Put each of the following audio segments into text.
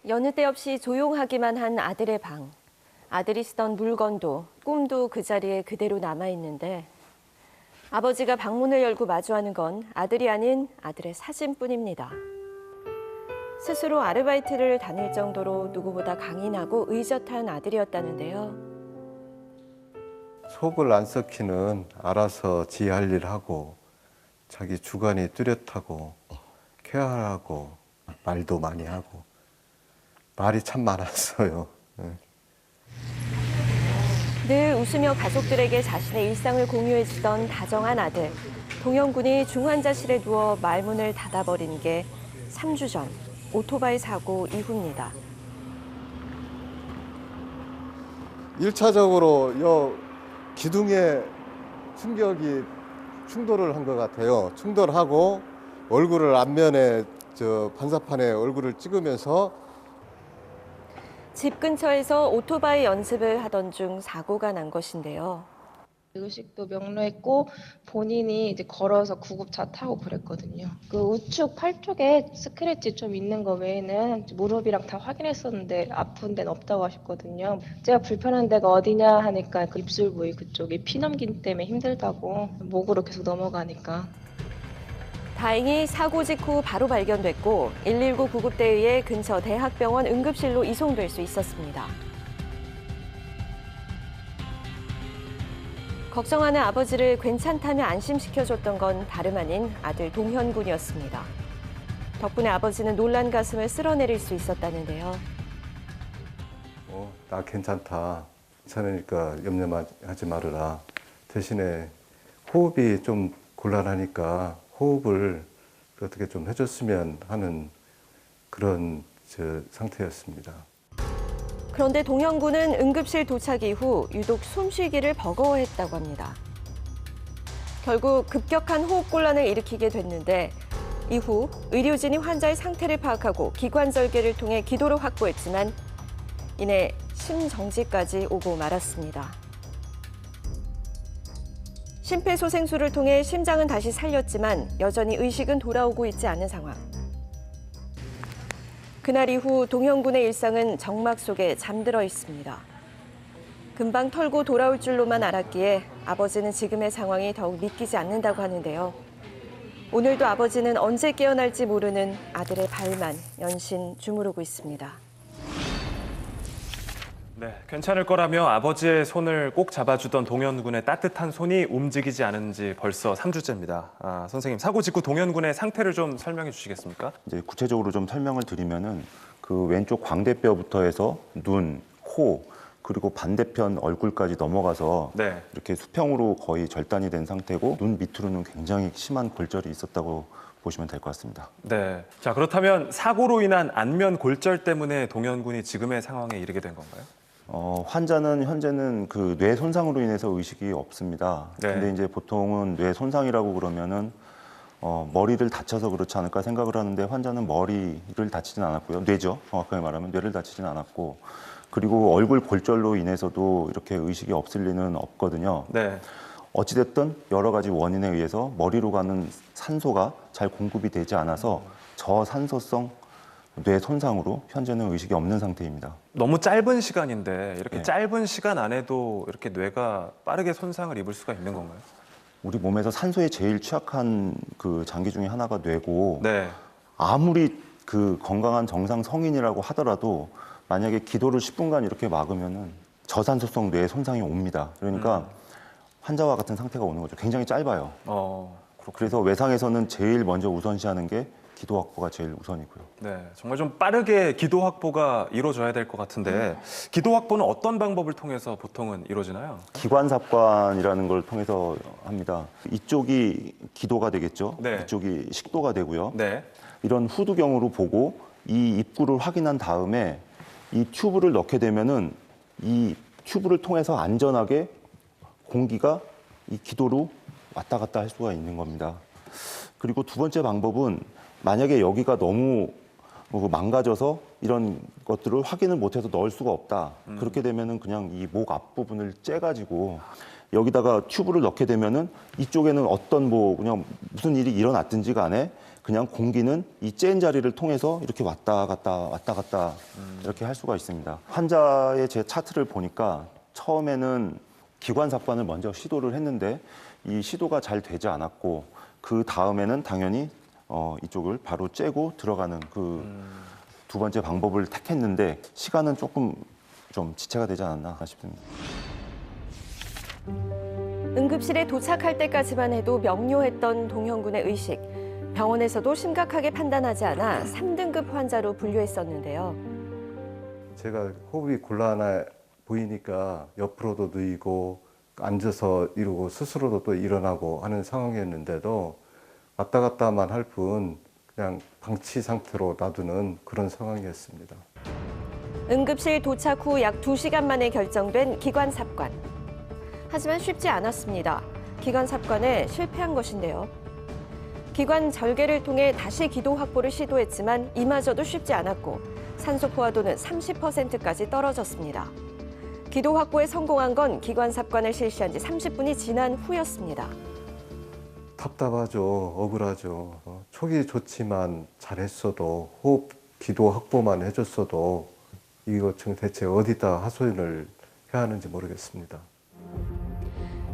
여느 때 없이 조용하기만 한 아들의 방. 아들이 쓰던 물건도 꿈도 그 자리에 그대로 남아있는데 아버지가 방문을 열고 마주하는 건 아들이 아닌 아들의 사진뿐입니다. 스스로 아르바이트를 다닐 정도로 누구보다 강인하고 의젓한 아들이었다는데요. 속을 안 썩히는 알아서 지 할 일 하고 자기 주관이 뚜렷하고 쾌활하고 말도 많이 하고 말이 참 많았어요. 늘 웃으며 가족들에게 자신의 일상을 공유해주던 다정한 아들. 동영군이 중환자실에 누워 말문을 닫아버린 게 3주 전 오토바이 사고 이후입니다. 1차적으로 요 기둥에 충격이 충돌을 한 것 같아요. 충돌하고 얼굴을 앞면에 반사판에 얼굴을 찍으면서 집 근처에서 오토바이 연습을 하던 중 사고가 난 것인데요. 의식도 명료했고 본인이 이제 걸어서 구급차 타고 그랬거든요. 그 우측 팔 쪽에 스크래치 좀 있는 거 외에는 무릎이랑 다 확인했었는데 아픈 데는 없다고 하셨거든요. 제가 불편한 데가 어디냐 하니까 그 입술 부위 그쪽이 피 넘긴 때문에 힘들다고 목으로 계속 넘어가니까. 다행히 사고 직후 바로 발견됐고 119 구급대에 의해 근처 대학병원 응급실로 이송될 수 있었습니다. 걱정하는 아버지를 괜찮다며 안심시켜줬던 건 다름 아닌 아들 동현군이었습니다. 덕분에 아버지는 놀란 가슴을 쓸어내릴 수 있었다는데요. 나 괜찮다. 괜찮으니까 염려하지 말아라. 대신에 호흡이 좀 곤란하니까 호흡을 어떻게 좀 해줬으면 하는 그런 상태였습니다. 그런데 동현군은 응급실 도착 이후 유독 숨쉬기를 버거워했다고 합니다. 결국 급격한 호흡곤란을 일으키게 됐는데 이후 의료진이 환자의 상태를 파악하고 기관절개를 통해 기도를 확보했지만 이내 심정지까지 오고 말았습니다. 심폐소생술을 통해 심장은 다시 살렸지만 여전히 의식은 돌아오고 있지 않은 상황. 그날 이후 동현군의 일상은 정막 속에 잠들어 있습니다. 금방 털고 돌아올 줄로만 알았기에 아버지는 지금의 상황이 더욱 믿기지 않는다고 하는데요. 오늘도 아버지는 언제 깨어날지 모르는 아들의 발만 연신 주무르고 있습니다. 네, 괜찮을 거라며 아버지의 손을 꼭 잡아주던 동현군의 따뜻한 손이 움직이지 않은 지 벌써 3주째입니다. 선생님, 사고 직후 동현군의 상태를 좀 설명해 주시겠습니까? 이제 구체적으로 좀 설명을 드리면은 그 왼쪽 광대뼈부터 해서 눈, 코, 그리고 반대편 얼굴까지 넘어가서 네. 이렇게 수평으로 거의 절단이 된 상태고 눈 밑으로는 굉장히 심한 골절이 있었다고 보시면 될 것 같습니다. 네. 자, 그렇다면 사고로 인한 안면 골절 때문에 동현군이 지금의 상황에 이르게 된 건가요? 환자는 현재는 그 뇌 손상으로 인해서 의식이 없습니다. 네. 근데 이제 보통은 뇌 손상이라고 그러면은 머리를 다쳐서 그렇지 않을까 생각을 하는데 환자는 머리를 다치진 않았고요. 뇌죠. 정확하게 말하면 뇌를 다치진 않았고 그리고 얼굴 골절로 인해서도 이렇게 의식이 없을 리는 없거든요. 네. 어찌됐든 여러 가지 원인에 의해서 머리로 가는 산소가 잘 공급이 되지 않아서 저산소성 뇌 손상으로 현재는 의식이 없는 상태입니다. 너무 짧은 시간인데 이렇게 네. 짧은 시간 안에도 이렇게 뇌가 빠르게 손상을 입을 수가 있는 건가요? 우리 몸에서 산소에 제일 취약한 그 장기 중에 하나가 뇌고 네. 아무리 그 건강한 정상 성인이라고 하더라도 만약에 기도를 10분간 이렇게 막으면은 저산소성 뇌 손상이 옵니다. 그러니까 환자와 같은 상태가 오는 거죠. 굉장히 짧아요. 그래서 외상에서는 제일 먼저 우선시하는 게 기도 확보가 제일 우선이고요. 네, 정말 좀 빠르게 기도 확보가 이루어져야 될 것 같은데 기도 확보는 어떤 방법을 통해서 보통은 이루어지나요? 기관삽관이라는 걸 통해서 합니다. 이쪽이 기도가 되겠죠. 네. 이쪽이 식도가 되고요. 네. 이런 후두경으로 보고 이 입구를 확인한 다음에 이 튜브를 넣게 되면은 이 튜브를 통해서 안전하게 공기가 이 기도로 왔다 갔다 할 수가 있는 겁니다. 그리고 두 번째 방법은 만약에 여기가 너무 망가져서 이런 것들을 확인을 못해서 넣을 수가 없다. 그렇게 되면은 그냥 이 목 앞부분을 째가지고 여기다가 튜브를 넣게 되면은 이쪽에는 어떤 그냥 무슨 일이 일어났든지 간에 그냥 공기는 이 째인 자리를 통해서 이렇게 왔다 갔다 이렇게 할 수가 있습니다. 환자의 제 차트를 보니까 처음에는 기관삽관을 먼저 시도를 했는데 이 시도가 잘 되지 않았고 그 다음에는 당연히 이쪽을 바로 째고 들어가는 그 두 번째 방법을 택했는데 시간은 조금 좀 지체가 되지 않았나 싶습니다. 응급실에 도착할 때까지만 해도 명료했던 동현 군의 의식. 병원에서도 심각하게 판단하지 않아 3등급 환자로 분류했었는데요. 제가 호흡이 곤란해 보이니까 옆으로도 누이고 앉아서 이러고 스스로도 또 일어나고 하는 상황이었는데도 왔다 갔다만 할 뿐 그냥 방치 상태로 놔두는 그런 상황이었습니다. 응급실 도착 후 약 2시간 만에 결정된 기관삽관. 하지만 쉽지 않았습니다. 기관삽관에 실패한 것인데요. 기관 절개를 통해 다시 기도 확보를 시도했지만 이마저도 쉽지 않았고 산소 포화도는 30%까지 떨어졌습니다. 기도 확보에 성공한 건 기관삽관을 실시한 지 30분이 지난 후였습니다. 답답하죠. 억울하죠. 촉이 좋지만 잘했어도 호흡 기도 확보만 해줬어도 이거 지금 대체 어디다 하소연을 해야 하는지 모르겠습니다.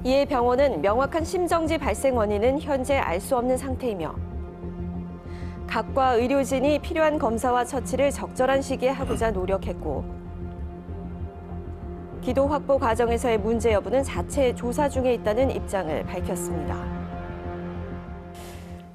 이에 병원은 명확한 심정지 발생 원인은 현재 알 수 없는 상태이며 각과 의료진이 필요한 검사와 처치를 적절한 시기에 하고자 노력했고 기도 확보 과정에서의 문제 여부는 자체 조사 중에 있다는 입장을 밝혔습니다.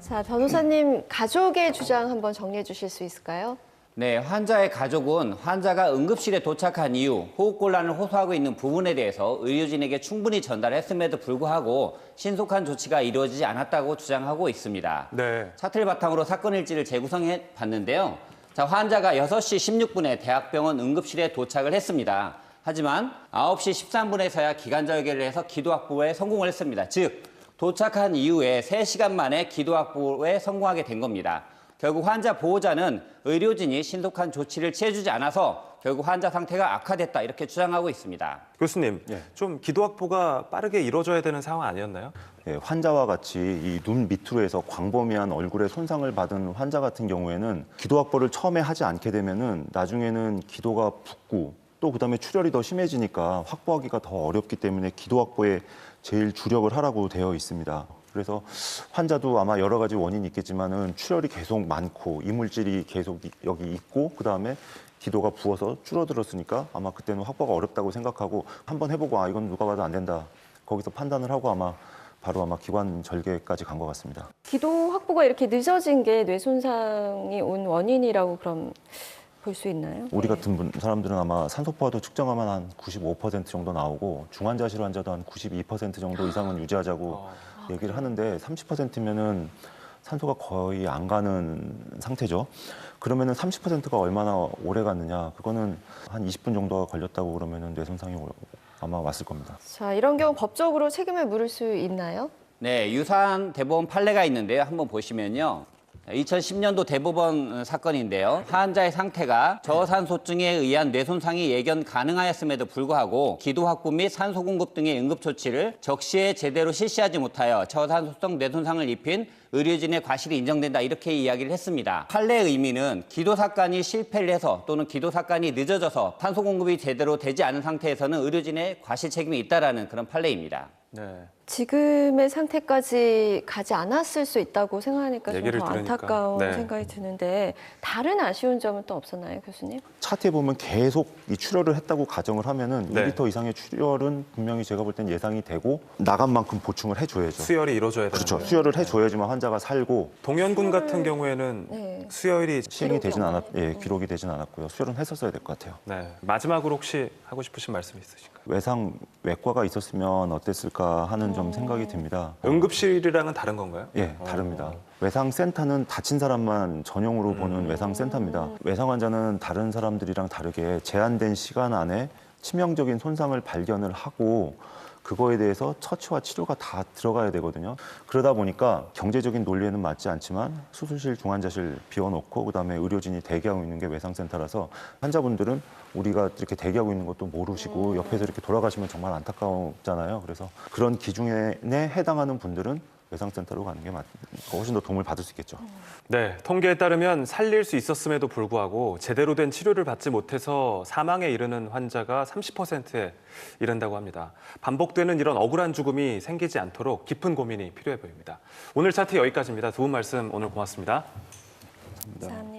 자, 변호사님, 가족의 주장 한번 정리해 주실 수 있을까요? 네, 환자의 가족은 환자가 응급실에 도착한 이후 호흡곤란을 호소하고 있는 부분에 대해서 의료진에게 충분히 전달했음에도 불구하고 신속한 조치가 이루어지지 않았다고 주장하고 있습니다. 네. 차트를 바탕으로 사건 일지를 재구성해 봤는데요. 자, 환자가 6시 16분에 대학병원 응급실에 도착을 했습니다. 하지만 9시 13분에서야 기관절개를 해서 기도 확보에 성공을 했습니다. 즉, 도착한 이후에 3시간 만에 기도 확보에 성공하게 된 겁니다. 결국 환자 보호자는 의료진이 신속한 조치를 취해주지 않아서 결국 환자 상태가 악화됐다 이렇게 주장하고 있습니다. 교수님, 예. 좀 기도 확보가 빠르게 이루어져야 되는 상황 아니었나요? 예, 환자와 같이 이 눈 밑으로 해서 광범위한 얼굴에 손상을 받은 환자 같은 경우에는 기도 확보를 처음에 하지 않게 되면은 나중에는 기도가 붓고 또 그다음에 출혈이 더 심해지니까 확보하기가 더 어렵기 때문에 기도 확보에 제일 주력을 하라고 되어 있습니다. 그래서 환자도 아마 여러 가지 원인이 있겠지만은 출혈이 계속 많고 이물질이 계속 여기 있고 그다음에 기도가 부어서 줄어들었으니까 아마 그때는 확보가 어렵다고 생각하고 한번 해보고 이건 누가 봐도 안 된다. 거기서 판단을 하고 바로 기관 절개까지 간 것 같습니다. 기도 확보가 이렇게 늦어진 게 뇌 손상이 온 원인이라고 그럼 볼 수 있나요? 우리 같은 사람들은 아마 산소 포화도 측정하면 한 95% 정도 나오고 중환자실 환자도 한 92% 정도 이상은 유지하자고 얘기를 하는데 30%면은 산소가 거의 안 가는 상태죠. 그러면은 30%가 얼마나 오래 갔느냐? 그거는 한 20분 정도가 걸렸다고 그러면은 뇌 손상이 아마 왔을 겁니다. 자, 이런 경우 법적으로 책임을 물을 수 있나요? 네, 유사한 대법원 판례가 있는데요. 한번 보시면요. 2010년도 대법원 사건인데요. 환자의 상태가 저산소증에 의한 뇌손상이 예견 가능하였음에도 불구하고 기도 확보 및 산소 공급 등의 응급 조치를 적시에 제대로 실시하지 못하여 저산소성 뇌손상을 입힌 의료진의 과실이 인정된다 이렇게 이야기를 했습니다. 판례의 의미는 기도 삭관이 실패를 해서 또는 기도 삭관이 늦어져서 산소 공급이 제대로 되지 않은 상태에서는 의료진의 과실 책임이 있다라는 그런 판례입니다. 네. 지금의 상태까지 가지 않았을 수 있다고 생각하니까 좀 얘기를 더 들으니까. 안타까운 네. 생각이 드는데 다른 아쉬운 점은 또 없었나요, 교수님? 차트에 보면 계속 이 출혈을 했다고 가정을 하면은 네. 2리터 이상의 출혈은 분명히 제가 볼 땐 예상이 되고 나간 만큼 보충을 해줘야죠. 수혈이 이루어져야 되는 그렇죠. 거예요. 수혈을 해줘야지만 환자가 살고 동현군 같은 경우에는 네. 수혈이 시행이 되진 기록이 되진 않았고요. 수혈은 했었어야 될 것 같아요. 네. 마지막으로 혹시 하고 싶으신 말씀 있으신가요? 외상 외과가 있었으면 어땠을까 하는 좀 생각이 듭니다. 응급실이랑은 다른 건가요? 예, 다릅니다. 외상센터는 다친 사람만 전용으로 보는 외상센터입니다. 외상 환자는 다른 사람들이랑 다르게 제한된 시간 안에 치명적인 손상을 발견을 하고 그거에 대해서 처치와 치료가 다 들어가야 되거든요. 그러다 보니까 경제적인 논리에는 맞지 않지만 수술실, 중환자실 비워놓고 그다음에 의료진이 대기하고 있는 게 외상센터라서 환자분들은 우리가 이렇게 대기하고 있는 것도 모르시고 옆에서 이렇게 돌아가시면 정말 안타까웠잖아요. 그래서 그런 기준에 해당하는 분들은 외상센터로 가는 게 훨씬 더 도움을 받을 수 있겠죠. 네, 통계에 따르면 살릴 수 있었음에도 불구하고 제대로 된 치료를 받지 못해서 사망에 이르는 환자가 30%에 이른다고 합니다. 반복되는 이런 억울한 죽음이 생기지 않도록 깊은 고민이 필요해 보입니다. 오늘 차트 여기까지입니다. 두 분 말씀 오늘 고맙습니다. 감사합니다.